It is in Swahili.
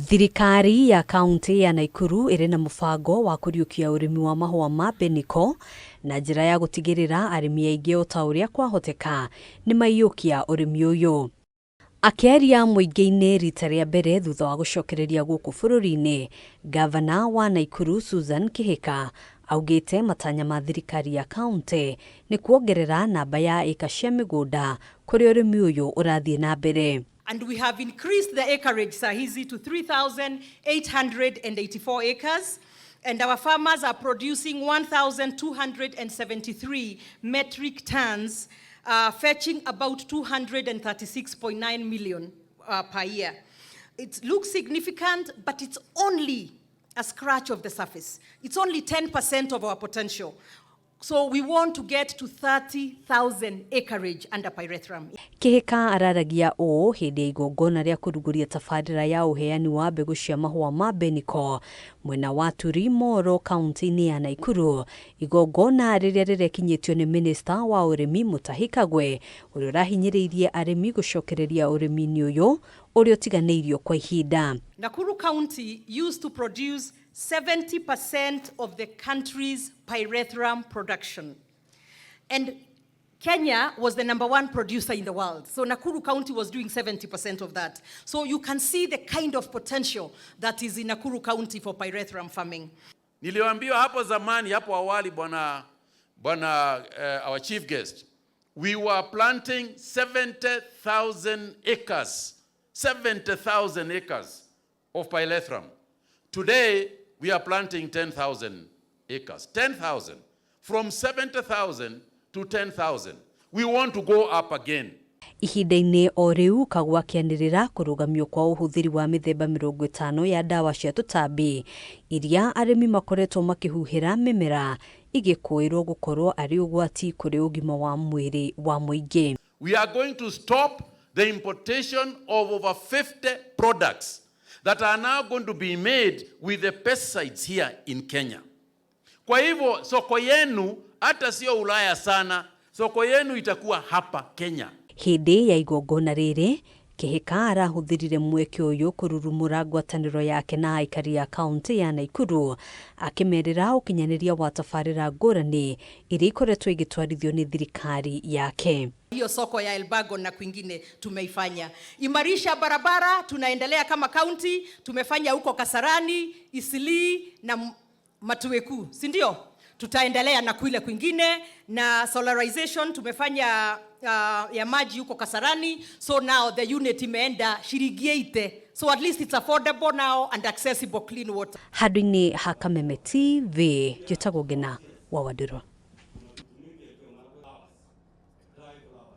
Thirikari ya kaunti ya Naikuru iri na mubango wa kuriukia urimi wa mahua ma mbeniko na njira ya gutigirira arimi aingi o ta uria kwahoteka ni maiyukia urimi uyu. Akiaria muingi-ini rita ria mbere thutha wa gucokereria guku bururi-ini, gavana wa Naikuru Susan Kihika augite matanya ma thirikari ya kaunti ni kuongerera namba ya eka cia migunda kuri urimi uyu urathie na mbere. And we have increased the acreage sahizi to 3,884 acres. And our farmers are producing 1,273 metric tons, fetching about 236.9 million per year. It looks significant, but it's only a scratch of the surface. It's only 10% of our potential. So we want to get to 30,000 acreage under pyrethrum. Kihika araragia o hindi igongona ria kuruguria tabarira ya uheani wa mbegu cia mahua ma mbeniko mwena wa Urimi kaunti-ini ya Naikuru, igongona riria rirekinyitio ni minister wa Urimi Mutahikagwe uria urahinyiriirie arimi gucokereria urimi-ini uyu uria utiganeirio kwa ihinda. Nakuru County used to produce 70% of the country's pyrethrum production. And Kenya was the #1 producer in the world. So Nakuru County was doing 70% of that. So you can see the kind of potential that is in Nakuru County for pyrethrum farming. Niliwaambia hapo zamani, hapo awali bwana our chief guest, we were planting 70,000 acres. 70,000 acres of pyrethrum. Today, we are planting 10,000 acres. 10,000. From 70,000 to 10,000. We want to go up again. Ihinda-ini o riu kagwakianirira kurugamio kwa uhuthiri wa mithemba 50 ya dawa cia tutambi iria arimi makoretwo makihuhira mimera igikuirwo gukorwo ari ugwati kuri ugima wa mwiri wa muingi. We are going to stop the importation of over 50 products that are now going to be made with the pesticides here in Kenya. Kwa hivyo soko yenu hata sio Ulaya sana, soko yenu itakuwa hapa Kenya. Hindi ya igongona riri, Kihika arahuthirire mweke uyu kururumura ngwataniro yake na aikari ya kaunti ya Naikuru, akimerera ukinyaniria wa tabarira ngurani iria ikoretwo igitwarithio ni thirikari yake. Hiyo soko ya Elbago na kwingine tumeifanya. Imarisha barabara tunaendelea kama county, tumefanya huko Kasarani, Isili na Matueku, si ndio? Tutaendelea na kule kwingine, na solarization tumefanya ya maji huko Kasarani. So now the unit imeenda Shirigiete. So at least it's affordable now and accessible clean water. Hadini Hakameme TV, Jutagogena wa Waduro.